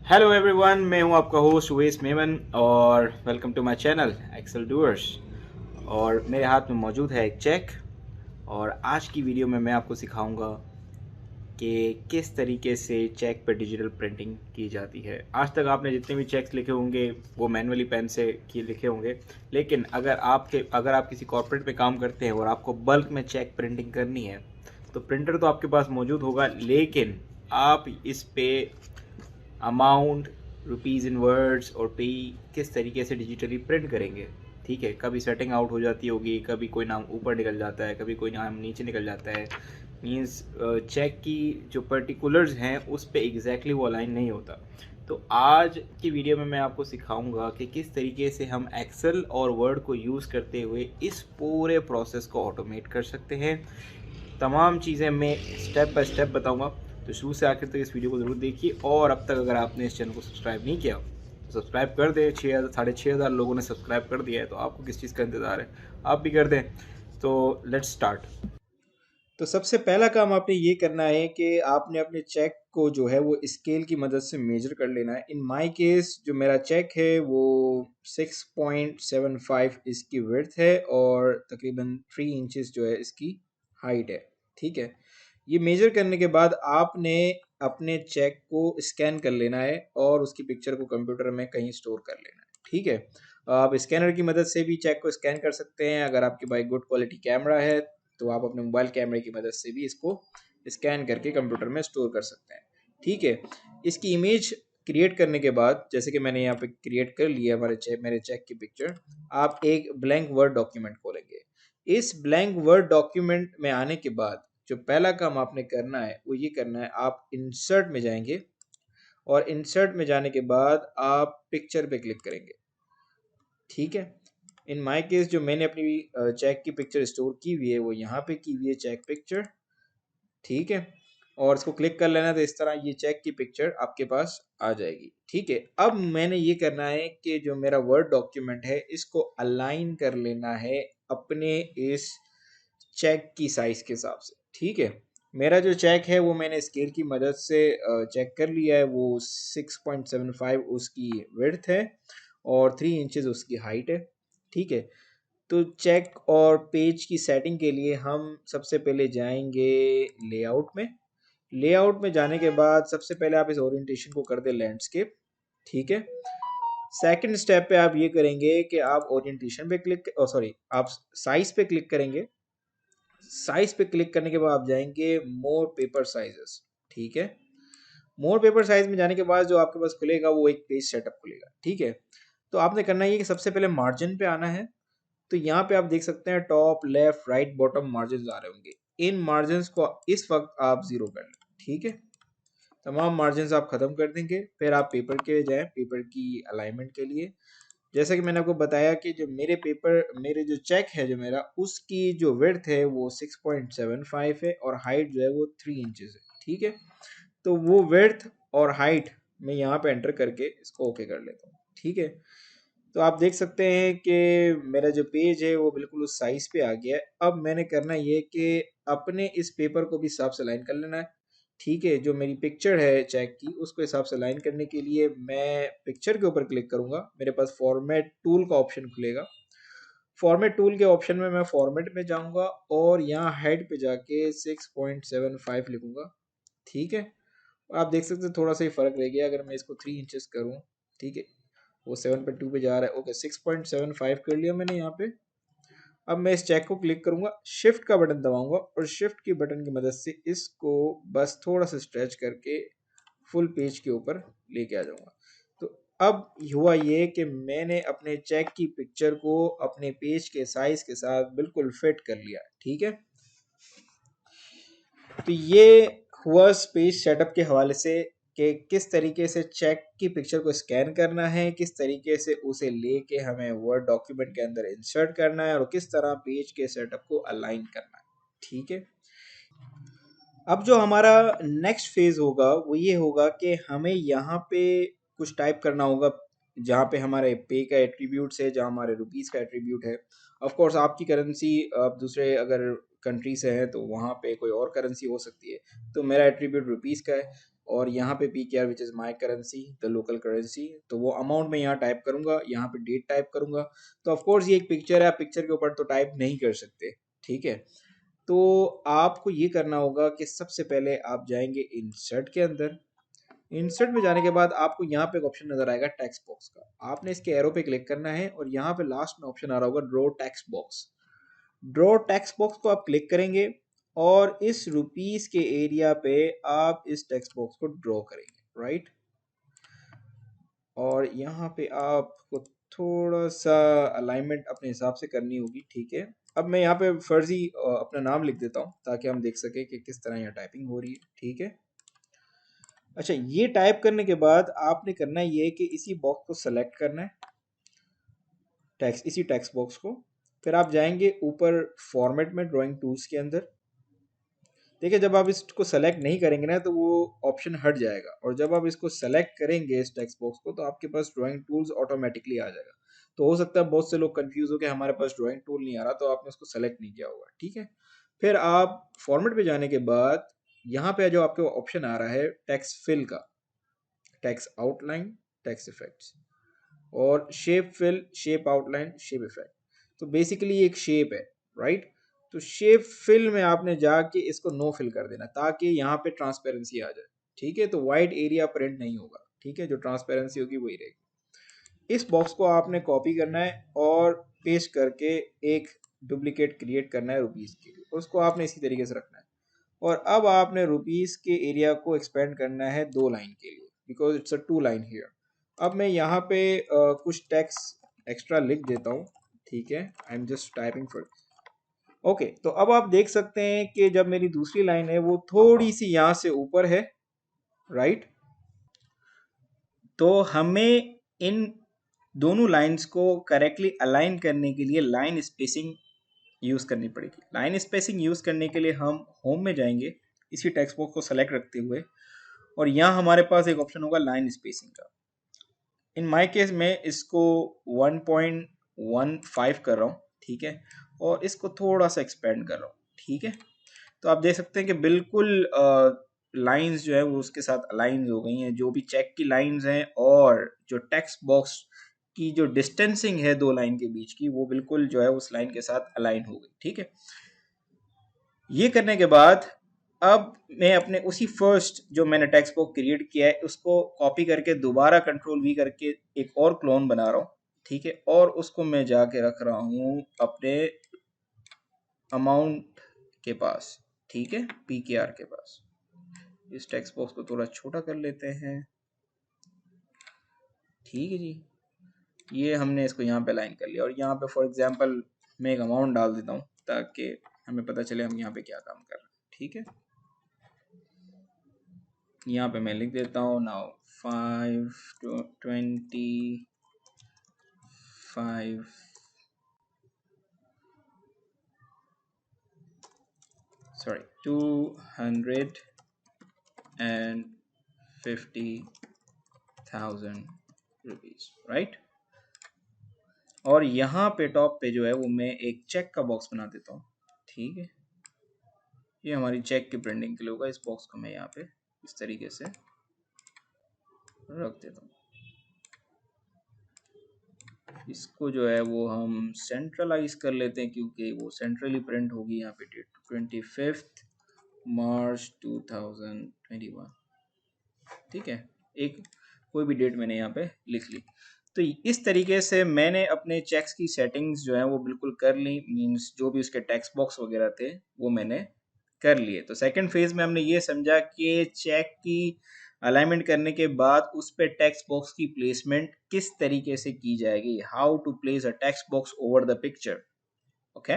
Hello everyone, मैं हूं आपका होस्ट उवेस मेमन और welcome to my channel Excel doers. और मेरे हाथ में मौजूद है एक चेक। और आज की वीडियो में मैं आपको सिखाऊंगा कि किस तरीके से चेक पर डिजिटल प्रिंटिंग की जाती है। आज तक आपने जितने भी चेक्स लिखे होंगे वो मैनुअली पेन से लिखे होंगे, लेकिन अगर आप किसी कॉर्पोरेट में काम करते हैं और आपको बल्क में चेक प्रिंटिंग करनी है तो प्रिंटर तो आपके पास मौजूद होगा, लेकिन आप इस पे अमाउंट, रुपीज़ इन वर्ड्स और पे किस तरीके से डिजिटली प्रिंट करेंगे। ठीक है, कभी सेटिंग आउट हो जाती होगी, कभी कोई नाम ऊपर निकल जाता है, कभी कोई नाम नीचे निकल जाता है। मीन्स चेक की जो पर्टिकुलर्स हैं उस पे एग्जैक्टली वो अलाइन नहीं होता। तो आज की वीडियो में मैं आपको सिखाऊंगा कि किस तरीके से हम एक्सेल और वर्ड को यूज़ करते हुए इस पूरे प्रोसेस को ऑटोमेट कर सकते हैं। तमाम चीज़ें मैं स्टेप बाय स्टेप बताऊंगा, तो शुरू से आखिर तक इस वीडियो को ज़रूर देखिए। और अब तक अगर आपने इस चैनल को सब्सक्राइब नहीं किया तो सब्सक्राइब कर दें। 6,000 साढ़े 6,000 लोगों ने सब्सक्राइब कर दिया है, तो आपको किस चीज़ का इंतज़ार है, आप भी कर दें। तो लेट्स स्टार्ट। तो सबसे पहला काम आपने ये करना है कि आपने अपने चेक को जो है वो स्केल की मदद से मेजर कर लेना है। इन माय केस जो मेरा चेक है वो 6.75 इसकी विड्थ है और तकरीबन 3 इंचेस जो है इसकी हाइट है। ठीक है, ये मेजर करने के बाद आपने अपने चेक को स्कैन कर लेना है और उसकी पिक्चर को कंप्यूटर में कहीं स्टोर कर लेना है। ठीक है, आप स्कैनर की मदद से भी चेक को स्कैन कर सकते हैं। अगर आपके पास गुड क्वालिटी कैमरा है तो आप अपने मोबाइल कैमरे की मदद से भी इसको स्कैन करके कंप्यूटर में स्टोर कर सकते हैं। ठीक है, इसकी इमेज क्रिएट करने के बाद, जैसे कि मैंने यहाँ पे क्रिएट कर लिया मेरे चेक की पिक्चर, आप एक ब्लैंक वर्ड डॉक्यूमेंट खोलेंगे। इस ब्लैंक वर्ड डॉक्यूमेंट में आने के बाद जो पहला काम आपने करना है वो ये करना है, आप इंसर्ट में जाएंगे और इंसर्ट में जाने के बाद आप पिक्चर पे क्लिक करेंगे। ठीक है, इन माय केस जो मैंने अपनी चेक की पिक्चर स्टोर की हुई है वो यहाँ पे की हुई है, चेक पिक्चर। ठीक है, और इसको क्लिक कर लेना तो इस तरह ये चेक की पिक्चर आपके पास आ जाएगी। ठीक है, अब मैंने ये करना है कि जो मेरा वर्ड डॉक्यूमेंट है इसको अलाइन कर लेना है अपने इस चेक की साइज के हिसाब से। ठीक है, मेरा जो चेक है वो मैंने स्केल की मदद से चेक कर लिया है। वो 6.75 उसकी विड्थ है और 3 इंचेस उसकी हाइट है। ठीक है, तो चेक और पेज की सेटिंग के लिए हम सबसे पहले जाएंगे लेआउट में। लेआउट में जाने के बाद सबसे पहले आप इस ओरिएंटेशन को कर दें लैंडस्केप। ठीक है, सेकंड स्टेप पे आप ये करेंगे कि आप ओरिएंटेशन पे क्लिक सॉरी आप साइज पे क्लिक करेंगे। साइज पे क्लिक करने के बाद आप जाएंगे मोर पेपर साइजेस। ठीक है, मोर पेपर साइज में जाने के बाद जो आपके पास खुलेगा वो एक पेज सेटअप खुलेगा। ठीक है, तो आपने करना ये कि सबसे पहले मार्जिन पे आना है। तो यहाँ पे आप देख सकते हैं top left right bottom margin आ रहे होंगे। इन मार्जिन को इस वक्त आप जीरो कर लें। ठीक है, तमाम मार्जिन आप खत्म कर देंगे। फिर आप पेपर के जाएं, पेपर की अलाइनमेंट के लिए। जैसा कि मैंने आपको बताया कि जो मेरे जो चेक है जो मेरा, उसकी जो विड्थ है वो 6.75 है और हाइट जो है वो 3 इंचेस है। ठीक है, तो वो विड्थ और हाइट मैं यहाँ पे एंटर करके इसको ओके कर लेता हूँ। ठीक है, तो आप देख सकते हैं कि मेरा जो पेज है वो बिल्कुल उस साइज पे आ गया है। अब मैंने करना ये कि अपने इस पेपर को भी हिसाब से लाइन कर लेना है। ठीक है, जो मेरी पिक्चर है चेक की उसको हिसाब से लाइन करने के लिए मैं पिक्चर के ऊपर क्लिक करूंगा। मेरे पास फॉर्मेट टूल का ऑप्शन खुलेगा। फॉर्मेट टूल के ऑप्शन में मैं फॉर्मेट में जाऊंगा और यहाँ हेड पे जाके 6.75 लिखूंगा। ठीक है, आप देख सकते हैं थोड़ा सा ही फर्क रह गया। अगर मैं इसको 3 इंचेस करूँ, ठीक है, वो 7.2 पे जा रहा है। ओके, 6.75 कर लिया मैंने यहाँ पे। अब मैं इस चेक को क्लिक करूंगा, शिफ्ट का बटन दबाऊंगा और शिफ्ट की बटन की मदद से इसको बस थोड़ा सा स्ट्रेच करके फुल पेज के ऊपर लेके आ जाऊंगा। तो अब हुआ ये कि मैंने अपने चेक की पिक्चर को अपने पेज के साइज के साथ बिल्कुल फिट कर लिया। ठीक है, तो ये हुआ पेज सेटअप के हवाले से कि किस तरीके से चेक की पिक्चर को स्कैन करना है, किस तरीके से उसे लेके हमें वर्ड डॉक्यूमेंट के अंदर इंसर्ट करना है और किस तरह पेज के सेटअप को अलाइन करना है। ठीक है, अब जो हमारा नेक्स्ट फेज होगा वो ये होगा कि हमें यहाँ पे कुछ टाइप करना होगा। जहाँ पे हमारे पे का एट्रीब्यूट्स है, जहाँ हमारे रुपीस का एट्रीब्यूट है। ऑफ कोर्स आपकी करेंसी, आप दूसरे अगर कंट्री से हैं तो वहाँ पे कोई और करेंसी हो सकती है। तो मेरा एट्रीब्यूट रुपीस का है। और यहाँ पे P K R which is my currency, the local currency, तो वो अमाउंट मैं यहाँ टाइप करूँगा, यहाँ पे डेट टाइप करूँगा। तो ऑफकोर्स ये एक पिक्चर है, आप पिक्चर के ऊपर तो टाइप नहीं कर सकते, ठीक है। तो आपको ये करना होगा कि सबसे पहले आप जाएंगे इंसर्ट के अंदर। इंसर्ट में जाने के बाद आपको यहाँ पे एक ऑप्शन नजर आएगा टेक्स्ट बॉक्स का, आपने इसके एरो पे क्लिक करना है और यहाँ पे लास्ट में ऑप्शन आ रहा होगा draw text box. Draw text box को आप क्लिक करेंगे और इस रुपीस के एरिया पे आप इस टेक्स्ट बॉक्स को ड्रॉ करेंगे, राइट। और यहाँ पे आपको थोड़ा सा अलाइनमेंट अपने हिसाब से करनी होगी, ठीक है। अब मैं यहाँ पे फर्जी अपना नाम लिख देता हूँ ताकि हम देख सके कि किस तरह यहाँ टाइपिंग हो रही है, ठीक है। अच्छा, ये टाइप करने के बाद आपने करना ये है कि इसी बॉक्स को सेलेक्ट करना है, टेक्स्ट, इसी टेक्स्ट बॉक्स को। फिर आप जाएंगे ऊपर फॉर्मेट में ड्राइंग टूल्स के अंदर। देखिए, जब आप इसको सेलेक्ट नहीं करेंगे ना तो वो ऑप्शन हट जाएगा, और जब आप इसको सेलेक्ट करेंगे इस टेक्स्ट बॉक्स को तो आपके पास ड्राइंग टूल्स ऑटोमेटिकली आ जाएगा। तो हो सकता है बहुत से लोग कंफ्यूज हो कि हमारे पास ड्राइंग टूल नहीं आ रहा, तो आपने उसको सेलेक्ट नहीं किया होगा, ठीक है। फिर आप फॉर्मेट पे जाने के बाद यहाँ पे जो आपके ऑप्शन आ रहा है टेक्स्ट फिल का, टेक्स्ट आउटलाइन, टेक्स्ट इफेक्ट्स, और shape fill, shape outline, shape effect. तो बेसिकली एक शेप है, राइट। तो शेप फिल में आपने जाके इसको नो फिल कर देना ताकि यहाँ पे ट्रांसपेरेंसी आ जाए, ठीक है। तो वाइट एरिया प्रिंट नहीं होगा, ठीक है, जो ट्रांसपेरेंसी होगी वही रहेगी। इस बॉक्स को आपने कॉपी करना है और पेस्ट करके एक डुप्लीकेट क्रिएट करना है रुपीस के लिए, उसको आपने इसी तरीके से रखना है। और अब आपने रुपीस के एरिया को एक्सपेंड करना है 2 लाइन के लिए, because it's a 2 line here. अब मैं यहाँ पे कुछ टेक्स्ट एक्स्ट्रा लिख देता हूँ, ठीक है। I am just typing for, okay. तो अब आप देख सकते हैं कि जब मेरी दूसरी लाइन है वो थोड़ी सी यहाँ से ऊपर है, राइट। तो हमें इन दोनों लाइंस को करेक्टली अलाइन करने के लिए लाइन स्पेसिंग यूज करनी पड़ेगी। लाइन स्पेसिंग यूज करने के लिए हम होम में जाएंगे इसी टेक्स्ट बॉक्स को सेलेक्ट रखते हुए, और यहाँ हमारे पास एक ऑप्शन होगा लाइन स्पेसिंग का। इन माय केस में इसको 1.15 कर रहा हूँ, ठीक है, और इसको थोड़ा सा एक्सपेंड कर रहा हूँ, ठीक है। तो आप देख सकते हैं कि बिल्कुल लाइंस जो है वो उसके साथ अलाइन हो गई हैं, जो भी चेक की लाइंस हैं और जो टेक्स्ट बॉक्स की जो डिस्टेंसिंग है दो लाइन के बीच की, वो बिल्कुल जो है उस लाइन के साथ अलाइन हो गई, ठीक है। ये करने के बाद अब मैं अपने उसी फर्स्ट जो मैंने टेक्स्ट बॉक्स क्रिएट किया है उसको कॉपी करके दोबारा कंट्रोल वी करके एक और क्लोन बना रहा हूँ, ठीक है। और उसको मैं जाके रख रहा हूँ अपने अमाउंट के पास, ठीक है, पीकेआर के पास। इस टेक्स्ट बॉक्स को थोड़ा छोटा कर लेते हैं, ठीक है जी। ये हमने इसको यहाँ पे अलाइन कर लिया, और यहाँ पे फॉर एग्जांपल मैं एक अमाउंट डाल देता हूँ ताकि हमें पता चले हम यहाँ पे क्या काम कर रहे हैं, ठीक है। यहाँ पे मैं लिख देता हूँ नाउ 525 सॉरी 250,000 रुपीज, राइट। और यहाँ पे टॉप पे जो है वो मैं एक चेक का बॉक्स बना देता हूँ, ठीक है। ये हमारी चेक की प्रिंटिंग के लिए होगा। इस बॉक्स को मैं यहाँ पे इस तरीके से रख देता हूँ। इसको जो है वो हम सेंट्रलाइज कर लेते हैं क्योंकि वो सेंट्रली प्रिंट होगी। यहाँ पे डेट 25 मार्च 2021, ठीक है। एक कोई भी डेट मैंने यहाँ पे लिख ली। तो इस तरीके से मैंने अपने चेक्स की सेटिंग्स जो है वो बिल्कुल कर ली, मींस जो भी उसके टेक्स्ट बॉक्स वगैरह थे वो मैंने कर लिए। तो सेकंड फेज में हमने ये समझा कि चेक की अलाइनमेंट करने के बाद उस पे टेक्स्ट बॉक्स की प्लेसमेंट किस तरीके से की जाएगी, how to place a text box over the picture, okay.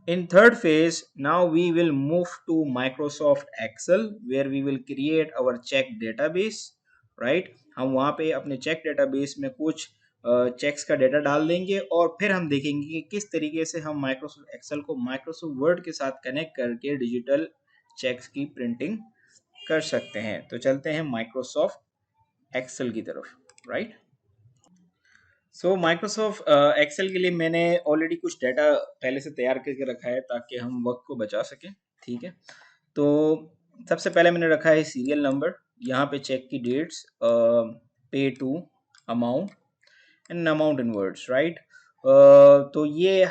In third phase, now we will move to Microsoft Excel where we will create our check database, right? हम वहाँ पे अपने चेक डेटाबेस में कुछ चेक्स का data डाल देंगे और फिर हम देखेंगे कि किस तरीके से हम माइक्रोसॉफ्ट एक्सेल को माइक्रोसॉफ्ट वर्ड के साथ कनेक्ट करके डिजिटल चेक्स की प्रिंटिंग कर सकते हैं। तो चलते हैं माइक्रोसॉफ्ट एक्सेल की तरफ, राइट। सो माइक्रोसॉफ्ट एक्सेल के लिए मैंने ऑलरेडी कुछ डाटा पहले से तैयार करके रखा है ताकि हम वक्त को बचा सकें, ठीक है। तो सबसे पहले मैंने रखा है सीरियल नंबर, यहाँ पे चेक की dates, pay to, amount and amount in words, right. तो ये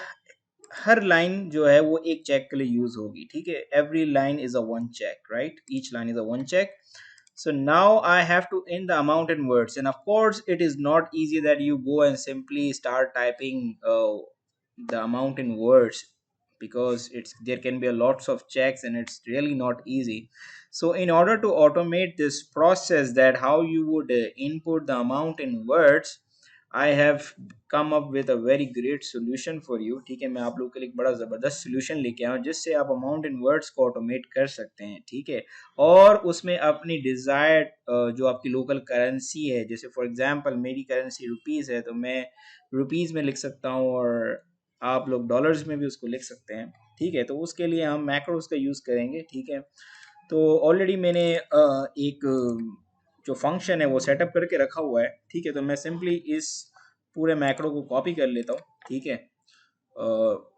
हर लाइन जो है वो एक चेक के लिए यूज होगी, ठीक है। Every line is a one cheque, right, each line is a one check. So now I have to end the amount in words, and of course it is not easy that you go and simply start typing the amount in words, because it's there can be a lots of checks and it's really not easy. So in order to automate this process, that how you would input the amount in words, I have come up with a very great solution for you, ठीक है। मैं आप लोगों के लिए एक बड़ा ज़बरदस्त solution लेके आया हूँ जिससे आप amount in words को automate कर सकते हैं, ठीक है। और उसमें अपनी डिज़ायर्ड जो आपकी लोकल करेंसी है, जैसे फॉर एग्जांपल मेरी करेंसी रुपीज़ है तो मैं रुपीज़ में लिख सकता हूँ, और आप लोग डॉलर्स में भी उसको लिख सकते हैं, ठीक है। तो उसके लिए हम मैक्रोस का यूज़ करेंगे, ठीक है। तो ऑलरेडी मैंने एक जो फंक्शन है वो सेटअप करके रखा हुआ है, ठीक है। तो मैं सिंपली इस पूरे मैक्रो को कॉपी कर लेता हूँ, ठीक है।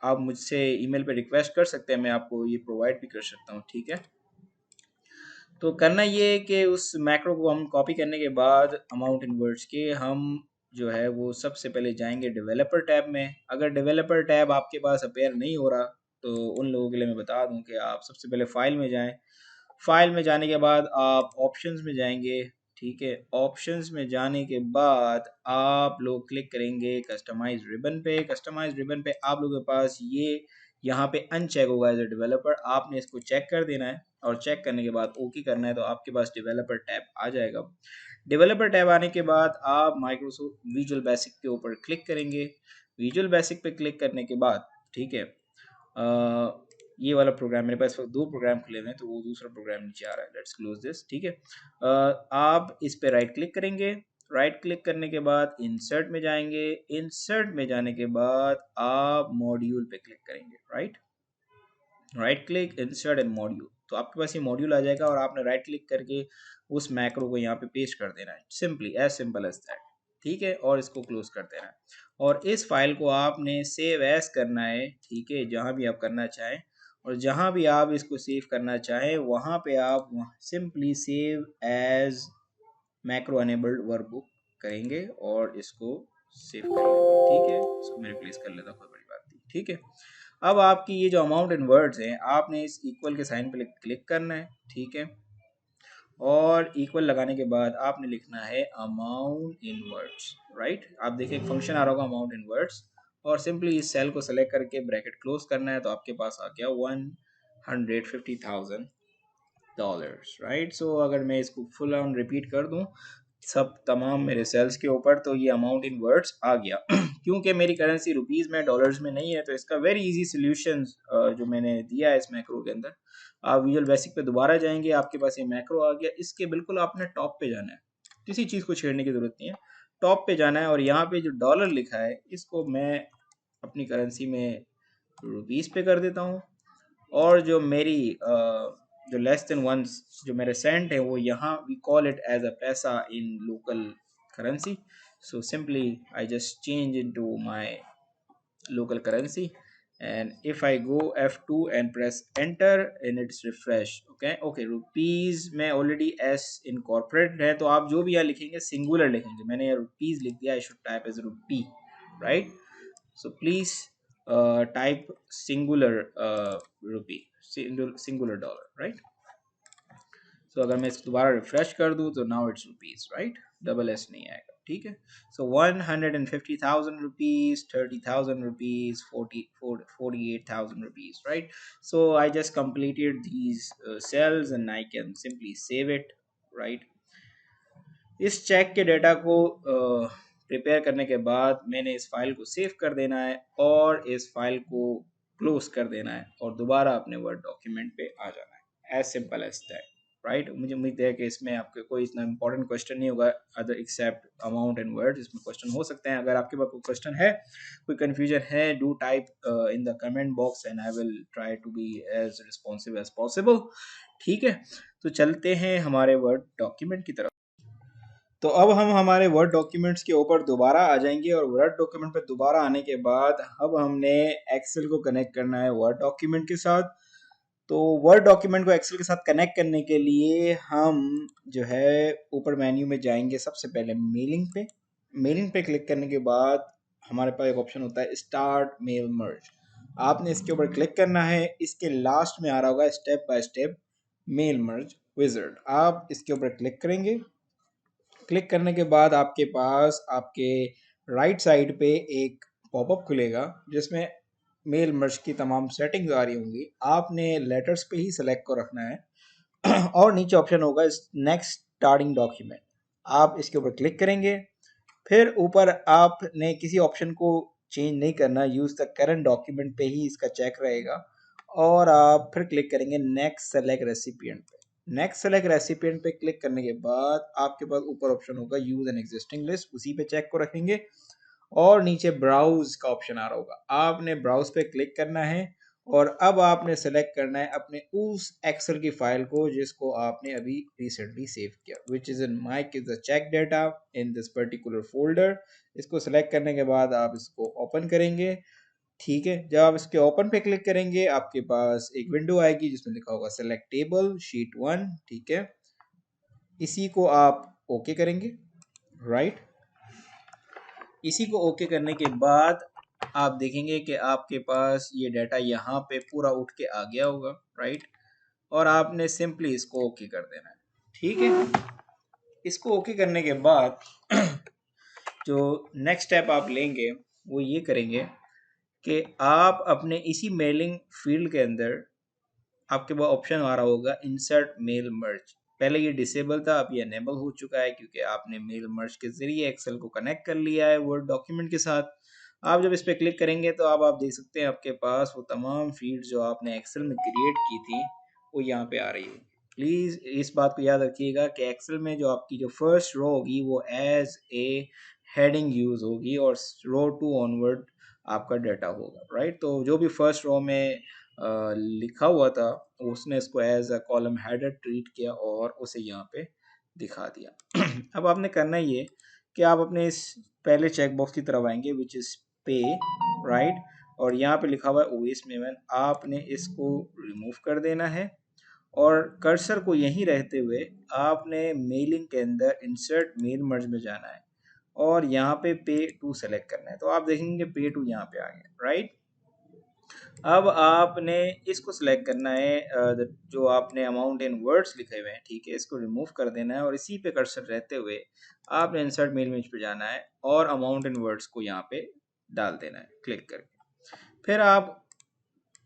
आप मुझसे ईमेल पे रिक्वेस्ट कर सकते हैं, मैं आपको ये प्रोवाइड भी कर सकता हूँ, ठीक है। तो करना ये है कि उस मैक्रो को हम कॉपी करने के बाद अमाउंट इन वर्ड्स के हम जो है वो सबसे पहले जाएंगे डेवलपर टैब में। अगर डेवलपर टैब आपके पास अपेयर नहीं हो रहा तो उन लोगों के लिए मैं बता दूं कि आप सबसे पहले फाइल में जाएं। फाइल में जाने के बाद आप ऑप्शंस में जाएंगे, ठीक है। ऑप्शंस में जाने के बाद आप लोग क्लिक करेंगे कस्टमाइज रिबन पे। कस्टमाइज रिबन पे आप लोगों के पास ये यहाँ पे अनचेक होगा एज ए डेवलपर, आपने इसको चेक कर देना है और चेक करने के बाद ओके करना है, तो आपके पास डेवलपर टैब आ जाएगा। डेवलपर टैब आने के बाद आप माइक्रोसॉफ्ट विजुअल बेसिक के ऊपर क्लिक करेंगे। विजुअल बेसिक पे क्लिक करने के बाद, ठीक है, ये वाला प्रोग्राम मेरे पास दो प्रोग्राम खुले हुए हैं तो वो दूसरा प्रोग्राम नीचे आ रहा है, लेट्स क्लोज दिस, ठीक है। आप इस पे राइट क्लिक करेंगे। राइट क्लिक करने के बाद इंसर्ट में जाएंगे। इंसर्ट में जाने के बाद आप मॉड्यूल पे क्लिक करेंगे, right click insert and module, तो आपके पास ये मॉड्यूल आ जाएगा और आपने राइट क्लिक करके उस मैक्रो को यहाँ पे पेस्ट कर देना है, सिंपल एज दैट, ठीक है। और इसको क्लोज कर देना है और इस फाइल को आपने सेव एज करना है, ठीक है, जहाँ भी आप करना चाहें। और जहाँ भी आप इसको सेव करना चाहें वहाँ पे आप simply save as macro enabled workbook करेंगे और इसको सेव कर लेंगे, ठीक है। इसको मैं रिप्लेस कर लेता हूँ, कोई बड़ी बात नहीं, ठीक है। अब आपकी ये जो अमाउंट इन वर्ड्स हैं, आपने इस इक्वल के साइन पे क्लिक करना है, ठीक है। और इक्वल लगाने के बाद आपने लिखना है अमाउंट इन वर्ड्स, राइट। आप देखिए एक फंक्शन आ रहा होगा अमाउंट इन वर्ड्स, और सिंपली इस सेल को सेलेक्ट करके ब्रैकेट क्लोज करना है, तो आपके पास आ गया $150,000, राइट। सो अगर मैं इसको फुल ऑन रिपीट कर दूं सब तमाम मेरे सेल्स के ऊपर, तो ये अमाउंट इन वर्ड्स आ गया। क्योंकि मेरी करेंसी रुपीज़ में डॉलर्स में नहीं है, तो इसका वेरी इजी सोल्यूशन जो मैंने दिया है इस मैक्रो के अंदर, आप विजुअल बेसिक पे दोबारा जाएंगे, आपके पास ये मैक्रो आ गया। इसके बिल्कुल आपने टॉप पे जाना है, किसी चीज़ को छेड़ने की जरूरत नहीं है, टॉप पे जाना है। और यहाँ पे जो डॉलर लिखा है इसको मैं अपनी करेंसी में रुपीज़ पे कर देता हूँ, और जो मेरी जो लेस देन वंस जो मेरे सेंट है वो यहाँ we call it as a पैसा in local currency. So simply I just change into my local currency, and if I go F2 and press enter and it's refresh, okay rupees में already s incorporated है, तो आप जो भी यहाँ लिखेंगे singular लिखेंगे। मैंने यहाँ rupees लिख दिया, I should type as rupee, right? So please type singular rupee, singular dollar, right? सो अगर मैं इसको दोबारा रिफ्रेश कर दूं तो now it's rupees, right, double S नहीं आएगा, ठीक है। सो 150,000 rupees, 30,000 rupees, 48,000 rupees, right. So I just completed these cells and I can simply save it, right. इस चेक के डेटा को प्रिपेयर करने के बाद मैंने इस फाइल को सेव कर देना है और इस फाइल को क्लोज कर देना है और दोबारा अपने वर्ड डॉक्यूमेंट पे आ जाना है, as simple as that, right. मुझे उम्मीद है कि इसमें आपके कोई इतना इंपॉर्टेंट क्वेश्चन नहीं होगा other except amount and word. इसमें क्वेश्चन हो सकते हैं, अगर आपके पास कोई क्वेश्चन है, कोई कन्फ्यूजन है, do type in the comment box and I will try to be as responsive as possible, ठीक है। तो चलते हैं हमारे वर्ड डॉक्यूमेंट की तरफ। तो अब हम हमारे वर्ड डॉक्यूमेंट्स के ऊपर दोबारा आ जाएंगे और वर्ड डॉक्यूमेंट पे दोबारा आने के बाद अब हमने एक्सेल को कनेक्ट करना है वर्ड डॉक्यूमेंट के साथ। तो वर्ड डॉक्यूमेंट को एक्सेल के साथ कनेक्ट करने के लिए हम जो है ऊपर मेन्यू में जाएंगे। सबसे पहले मेलिंग पे क्लिक करने के बाद हमारे पास एक ऑप्शन होता है स्टार्ट मेल मर्ज। आपने इसके ऊपर क्लिक करना है। इसके लास्ट में आ रहा होगा step by step mail merge wizard. आप इसके ऊपर क्लिक करेंगे। क्लिक करने के बाद आपके पास आपके राइट साइड पे एक पॉपअप खुलेगा जिसमें मेल मर्ज की तमाम सेटिंग्स आ रही होंगी। आपने लेटर्स पे ही सिलेक्ट को रखना है और नीचे ऑप्शन होगा नेक्स्ट स्टार्टिंग डॉक्यूमेंट। आप इसके ऊपर क्लिक करेंगे। फिर ऊपर आपने किसी ऑप्शन को चेंज नहीं करना, यूज द करंट डॉक्यूमेंट पे ही इसका चेक रहेगा। और आप फिर क्लिक करेंगे नेक्स्ट सेलेक्ट रेसिपिएंट पे। नेक्स्ट सेलेक्ट रेसिपिएंट पे क्लिक करने के बाद आपके पास ऊपर ऑप्शन होगा यूज एन एग्जिस्टिंग लिस्ट, उसी पे चेक को रखेंगे। और नीचे ब्राउज का ऑप्शन आ रहा होगा, आपने ब्राउज पे क्लिक करना है। और अब आपने सेलेक्ट करना है अपने उस एक्सेल की फाइल को जिसको आपने अभी रिसेंटली सेव किया, which is in my case the cheque data in this particular folder. इसको सेलेक्ट करने के बाद आप इसको ओपन करेंगे। ठीक है, जब आप इसके ओपन पे क्लिक करेंगे आपके पास एक विंडो आएगी जिसमें लिखा होगा सेलेक्ट टेबल शीट 1। ठीक है, इसी को आप ओके करेंगे। राइट, इसी को ओके करने के बाद आप देखेंगे कि आपके पास ये डाटा यहाँ पे पूरा उठ के आ गया होगा। राइट, और आपने सिंपली इसको ओके कर देना है। ठीक है, इसको ओके करने के बाद जो नेक्स्ट स्टेप आप लेंगे वो ये करेंगे कि आप अपने इसी मेलिंग फील्ड के अंदर आपके पास ऑप्शन आ रहा होगा इंसर्ट मेल मर्ज। पहले ये डिसेबल था, अब ये अनेबल हो चुका है क्योंकि आपने मेल मर्ज के जरिए एक्सेल को कनेक्ट कर लिया है वर्ड डॉक्यूमेंट के साथ। आप जब इस पर क्लिक करेंगे तो अब आप देख सकते हैं आपके पास वो तमाम फील्ड जो आपने एक्सेल में क्रिएट की थी वो यहाँ पे आ रही है। प्लीज़ इस बात को याद रखिएगा कि एक्सेल में जो आपकी जो फर्स्ट रो होगी वो एज ए हेडिंग यूज होगी और रो 2 ऑनवर्ड आपका डाटा होगा। राइट, तो जो भी फर्स्ट रो में लिखा हुआ था उसने इसको as a column header treat किया और उसे यहाँ पे दिखा दिया। अब आपने करना ये कि आप अपने इस पहले चेक बॉक्स की तरफ आएंगे विच इज पे। राइट, और यहाँ पे लिखा हुआ है ओएस मेमन, आपने इसको रिमूव कर देना है और कर्सर को यहीं रहते हुए आपने मेलिंग के अंदर इंसर्ट मेल मर्ज में जाना है और यहाँ पे पे टू सेलेक्ट करना है। तो आप देखेंगे पे टू यहाँ पे आ गया। राइट, अब आपने इसको सिलेक्ट करना है जो आपने अमाउंट इन वर्ड्स लिखे हुए हैं। ठीक है, इसको रिमूव कर देना है और इसी पे कर्सर रहते हुए आपने इंसर्ट मेल इमेज पे जाना है और अमाउंट इन वर्ड्स को यहाँ पे डाल देना है क्लिक करके। फिर आप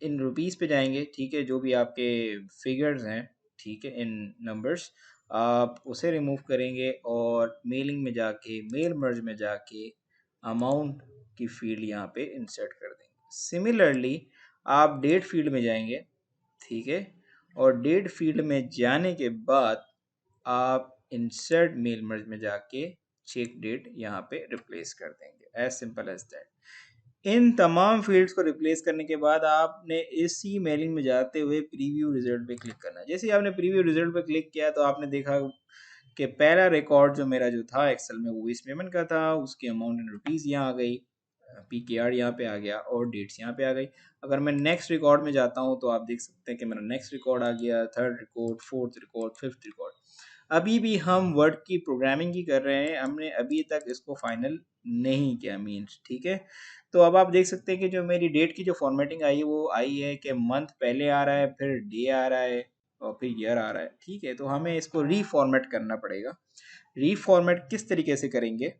इन रुपीस पे जाएंगे। ठीक है, जो भी आपके फिगर्स हैं, ठीक है, इन नंबर्स आप उसे रिमूव करेंगे और मेलिंग में जाके मेल मर्ज में जाके अमाउंट की फील्ड यहाँ पे इंसर्ट कर देंगे। सिमिलरली आप डेट फील्ड में जाएंगे। ठीक है, और डेट फील्ड में जाने के बाद आप इंसर्ट मेल मर्ज में जाके चेक डेट यहाँ पे रिप्लेस कर देंगे। As simple as that. इन तमाम फील्ड्स को रिप्लेस करने के बाद आपने इसी मेलिंग में जाते हुए प्रीव्यू रिजल्ट पे क्लिक करना है। जैसे ही आपने प्रीव्यू रिजल्ट पे क्लिक किया तो आपने देखा कि पहला रिकॉर्ड जो मेरा जो था एक्सेल में वो इस पेमेंट का था, उसकी अमाउंट इन रुपीज़ यहाँ आ गई, PKR यहाँ पे आ गया और डेट्स यहाँ पे आ गई। अगर मैं नेक्स्ट रिकॉर्ड में जाता हूँ तो आप देख सकते हैं कि मेरा नेक्स्ट रिकॉर्ड आ गया, third record, fourth record, fifth record. अभी भी हम वर्ड की प्रोग्रामिंग ही कर रहे हैं, हमने अभी तक इसको फाइनल नहीं किया मीन्स। ठीक है, तो अब आप देख सकते हैं कि जो मेरी डेट की जो फॉर्मेटिंग आई है वो आई है कि मंथ पहले आ रहा है, फिर डे आ रहा है और फिर ईयर आ रहा है। ठीक है, तो हमें इसको रीफॉर्मेट करना पड़ेगा। रीफॉर्मेट किस तरीके से करेंगे?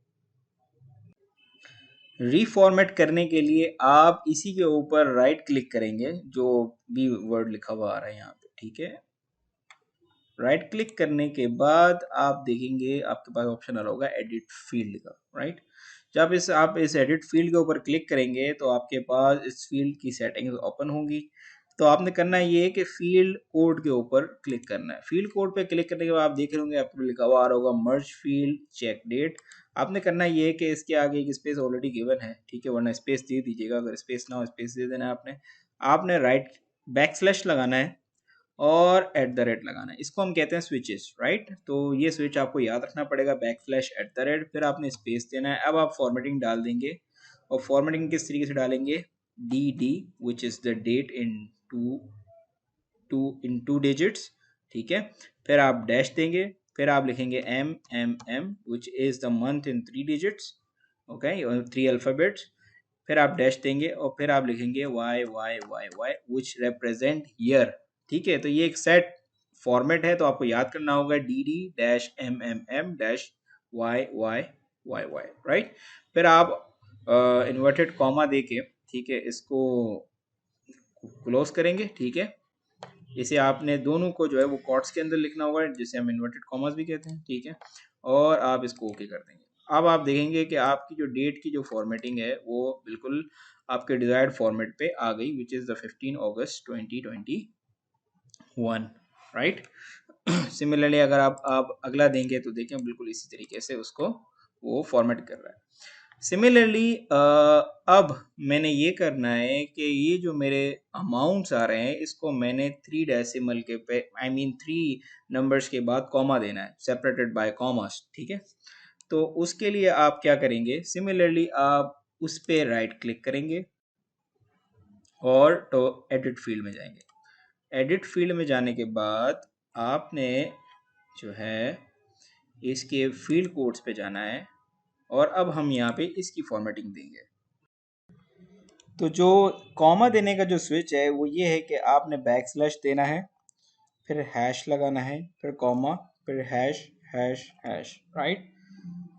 रीफॉर्मेट करने के लिए आप इसी के ऊपर राइट क्लिक करेंगे जो भी वर्ड लिखा हुआ आ रहा है यहाँ पे। ठीक है, राइट क्लिक करने के बाद आप देखेंगे आपके पास ऑप्शन आ रहा होगा एडिट फील्ड का। राइट, जब आप इस एडिट फील्ड के ऊपर क्लिक करेंगे तो आपके पास इस फील्ड की सेटिंग्स ओपन होंगी। तो आपने करना ये है कि फील्ड कोड के ऊपर क्लिक करना है। फील्ड कोड पे क्लिक करने के बाद आप देख रहे होंगे आपको लिखा हुआ आ रहा होगा मर्ज फील्ड चेक डेट। आपने करना ये है कि इसके आगे एक स्पेस ऑलरेडी गिवन है। ठीक है, वरना स्पेस दे दीजिएगा, अगर स्पेस ना हो स्पेस दे देना है आपने। आपने राइट बैकस्लैश लगाना है और एट द रेट लगाना है, इसको हम कहते हैं स्विचेस। राइट, तो ये स्विच आपको याद रखना पड़ेगा, back slash at the rate, फिर आपने स्पेस देना है। अब आप फॉर्मेटिंग डाल देंगे और फॉर्मेटिंग किस तरीके से डालेंगे? D D which is the date into two digits, ठीक है। फिर आप डैश देंगे, फिर आप लिखेंगे M which is the month in 3 digits, okay, 3 alphabets. फिर आप डैश देंगे और फिर आप लिखेंगे Y विच रिप्रेजेंट ईयर, ठीक है। तो ये एक सेट फॉर्मेट है, तो आपको याद करना होगा DD-MM-YYYY, राइट। फिर आप इन्वर्टेड कॉमा देके, ठीक है, इसको क्लोज करेंगे, ठीक है। इसे आपने दोनों को जो है वो कॉट्स के अंदर लिखना होगा, जिसे हम इन्वर्टेड कॉमास भी कहते हैं, ठीक है। और आप इसको ओके कर देंगे। अब आप देखेंगे कि आपकी जो डेट की जो फॉर्मेटिंग है वो बिल्कुल आपके डिजायर्ड फॉर्मेट पे आ गई, which is the 15 August 2021, right. Similarly अगर आप अगला देंगे तो देखें बिल्कुल इसी तरीके से उसको वो फॉर्मेट कर रहा है। सिमिलरली अब मैंने ये करना है कि ये जो मेरे अमाउंट्स आ रहे हैं इसको मैंने 3 डेसिमल के पे आई मीन 3 नंबर्स के बाद कॉमा देना है, सेपरेटेड बाय कॉमास, ठीक है। तो उसके लिए आप क्या करेंगे, सिमिलरली आप उस पे राइट क्लिक करेंगे और तो एडिट फील्ड में जाएंगे। एडिट फील्ड में जाने के बाद आपने जो है इसके फील्ड कोड्स पे जाना है और अब हम यहाँ पे इसकी फॉर्मेटिंग देंगे। तो जो कॉमा देने का जो स्विच है वो ये है कि आपने बैक स्लैश देना है, फिर हैश लगाना है, फिर कॉमा, फिर हैश हैश हैश, राइट।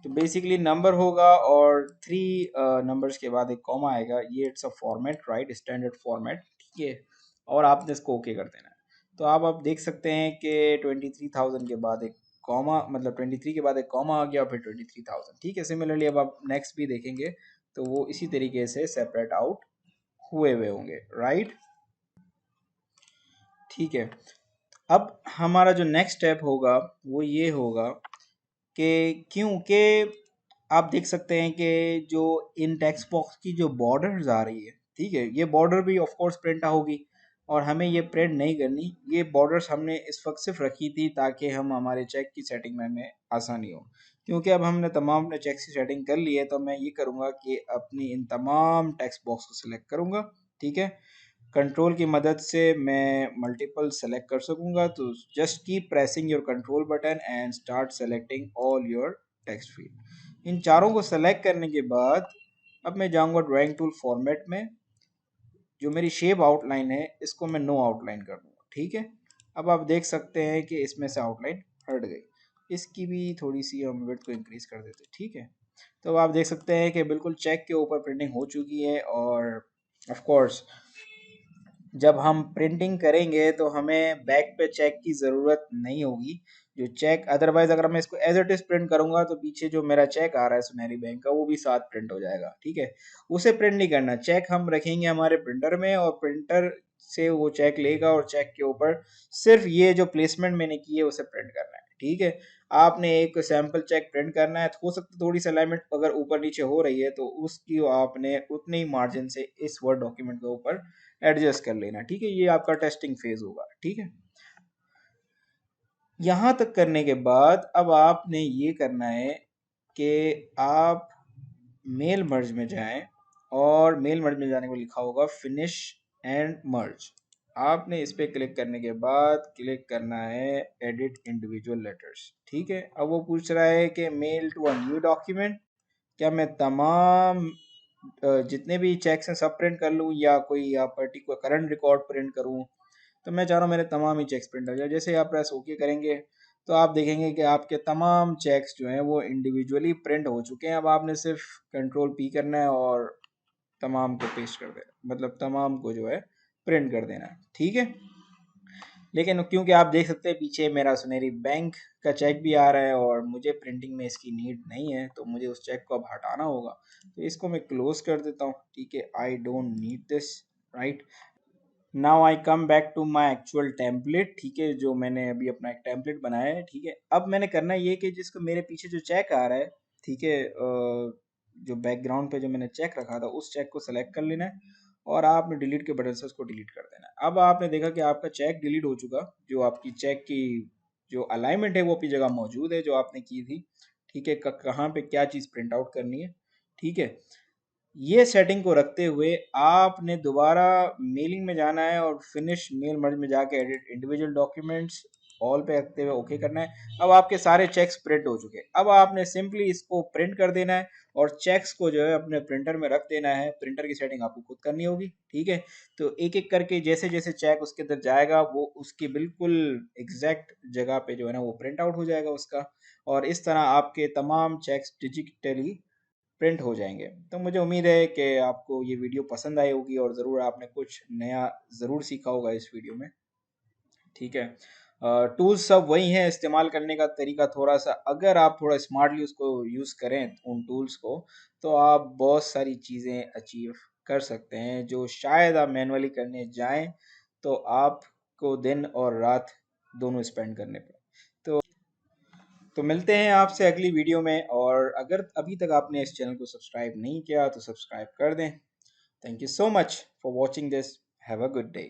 तो बेसिकली नंबर होगा और 3 नंबर्स के बाद एक कॉमा आएगा, ये it's a format, right, standard format, ठीक है। और आपने इसको ओके कर देना है। तो आप देख सकते हैं कि 23,000 के बाद एक कॉमा, मतलब 23 के बाद एक कॉमा आ गया और फिर 23,000, ठीक है। सिमिलरली अब आप नेक्स्ट भी देखेंगे तो वो इसी तरीके से सेपरेट आउट हुए होंगे, राइट, ठीक है। अब हमारा जो नेक्स्ट स्टेप होगा वो ये होगा कि क्योंकि आप देख सकते हैं कि जो इन टेक्स्ट बॉक्स की जो बॉर्डर्स आ रही है, ठीक है, ये बॉर्डर भी ऑफ कोर्स प्रिंट होगी और हमें ये प्रिंट नहीं करनी। ये बॉर्डर्स हमने इस वक्त सिर्फ रखी थी ताकि हम हमारे चेक की सेटिंग में हमें आसानी हो। क्योंकि अब हमने तमाम अपने चेक की सेटिंग कर ली है तो मैं ये करूँगा कि अपनी इन तमाम टेक्स्ट बॉक्स को सिलेक्ट करूँगा, ठीक है। कंट्रोल की मदद से मैं मल्टीपल सेलेक्ट कर सकूंगा। तो just keep pressing your control button and start selecting all your text field. इन चारों को सेलेक्ट करने के बाद अब मैं जाऊंगा ड्राइंग टूल फॉर्मेट में। जो मेरी शेप आउटलाइन है इसको मैं नो आउटलाइन कर दूंगा, ठीक है। अब आप देख सकते हैं कि इसमें से आउटलाइन हट गई। इसकी भी थोड़ी सी हम विड्थ को इंक्रीज कर देते हैं, ठीक है। तो अब आप देख सकते हैं कि बिल्कुल चेक के ऊपर प्रिंटिंग हो चुकी है और ऑफ कोर्स जब हम प्रिंटिंग करेंगे तो हमें बैक पे चेक की ज़रूरत नहीं होगी। जो चेक अदरवाइज अगर मैं इसको एज इट इज़ प्रिंट करूंगा तो पीछे जो मेरा चेक आ रहा है सुनहरी बैंक का वो भी साथ प्रिंट हो जाएगा, ठीक है। उसे प्रिंट नहीं करना, चेक हम रखेंगे हमारे प्रिंटर में और प्रिंटर से वो चेक लेगा और चेक के ऊपर सिर्फ ये जो प्लेसमेंट मैंने की है उसे प्रिंट करना है, ठीक है। आपने एक सैंपल चेक प्रिंट करना है तो हो सकता है थोड़ी सी अलाइनमेंट अगर ऊपर नीचे हो रही है तो उसकी आपने उतने ही मार्जिन से इस वर्ड डॉक्यूमेंट के ऊपर एडजस्ट कर लेना, ठीक है। ये आपका टेस्टिंग फेज होगा, ठीक है। यहां तक करने के बाद अब आपने ये करना है कि आप मेल मर्ज में जाएं और मेल मर्ज में जाने को लिखा होगा फिनिश एंड मर्ज। आपने इस पे क्लिक करने के बाद क्लिक करना है एडिट इंडिविजुअल लेटर्स, ठीक है। अब वो पूछ रहा है कि mail to a new document, क्या मैं तमाम जितने भी चेक्स हैं सब प्रिंट कर लूँ या कोई या पर्टिकुलर करंट रिकॉर्ड प्रिंट करूँ। तो मैं चाह रहा हूँ मेरे तमाम ही चेक्स प्रिंट हो जाए। जैसे ही आप प्रेस ओके करेंगे तो आप देखेंगे कि आपके तमाम चेक्स जो हैं वो इंडिविजुअली प्रिंट हो चुके हैं। अब आपने सिर्फ कंट्रोल पी करना है और तमाम को पेस्ट कर देना, मतलब तमाम को जो है प्रिंट कर देना है, ठीक है। लेकिन क्योंकि आप देख सकते हैं पीछे मेरा सुनहरी बैंक का चेक भी आ रहा है और मुझे प्रिंटिंग में इसकी नीड नहीं है तो मुझे उस चेक को अब हटाना होगा। तो इसको मैं क्लोज कर देता हूँ, ठीक है। I don't need this, right. Now I come back to my actual template, ठीक है, जो मैंने अभी अपना एक टेम्पलेट बनाया है, ठीक है। अब मैंने करना ये कि जिसको मेरे पीछे जो चेक आ रहा है, ठीक है, जो बैकग्राउंड पे जो मैंने चेक रखा था उस चेक को सेलेक्ट कर लेना है और आपने डिलीट के बटन से उसको डिलीट कर देना है। अब आपने देखा कि आपका चेक डिलीट हो चुका। जो आपकी चेक की जो अलाइनमेंट है वो अपनी जगह मौजूद है जो आपने की थी, ठीक है। कहाँ पे क्या चीज़ प्रिंट आउट करनी है, ठीक है। ये सेटिंग को रखते हुए आपने दोबारा मेलिंग में जाना है और फिनिश मेल मर्ज में जाके एडिट इंडिविजुअल डॉक्यूमेंट्स ऑल पे रखते हुए ओके करना है। अब आपके सारे चेक्स प्रिंट हो चुके हैं। अब आपने सिंपली इसको प्रिंट कर देना है और चेक्स को जो है अपने प्रिंटर में रख देना है। प्रिंटर की सेटिंग आपको खुद करनी होगी, ठीक है। तो एक एक करके जैसे जैसे चेक उसके अंदर जाएगा वो उसकी बिल्कुल एग्जैक्ट जगह पे जो है ना वो प्रिंट आउट हो जाएगा उसका। और इस तरह आपके तमाम चेक्स डिजिटली प्रिंट हो जाएंगे। तो मुझे उम्मीद है कि आपको ये वीडियो पसंद आई होगी और ज़रूर आपने कुछ नया ज़रूर सीखा होगा इस वीडियो में, ठीक है। टूल्स सब वही हैं, इस्तेमाल करने का तरीका थोड़ा सा अगर आप थोड़ा स्मार्टली उसको यूज़ करें उन टूल्स को, तो आप बहुत सारी चीज़ें अचीव कर सकते हैं जो शायद आप मैनुअली करने जाएं तो आपको दिन और रात दोनों स्पेंड करने पड़े। तो मिलते हैं आपसे अगली वीडियो में, और अगर अभी तक आपने इस चैनल को सब्सक्राइब नहीं किया तो सब्सक्राइब कर दें। Thank you so much for watching this. Have a good day.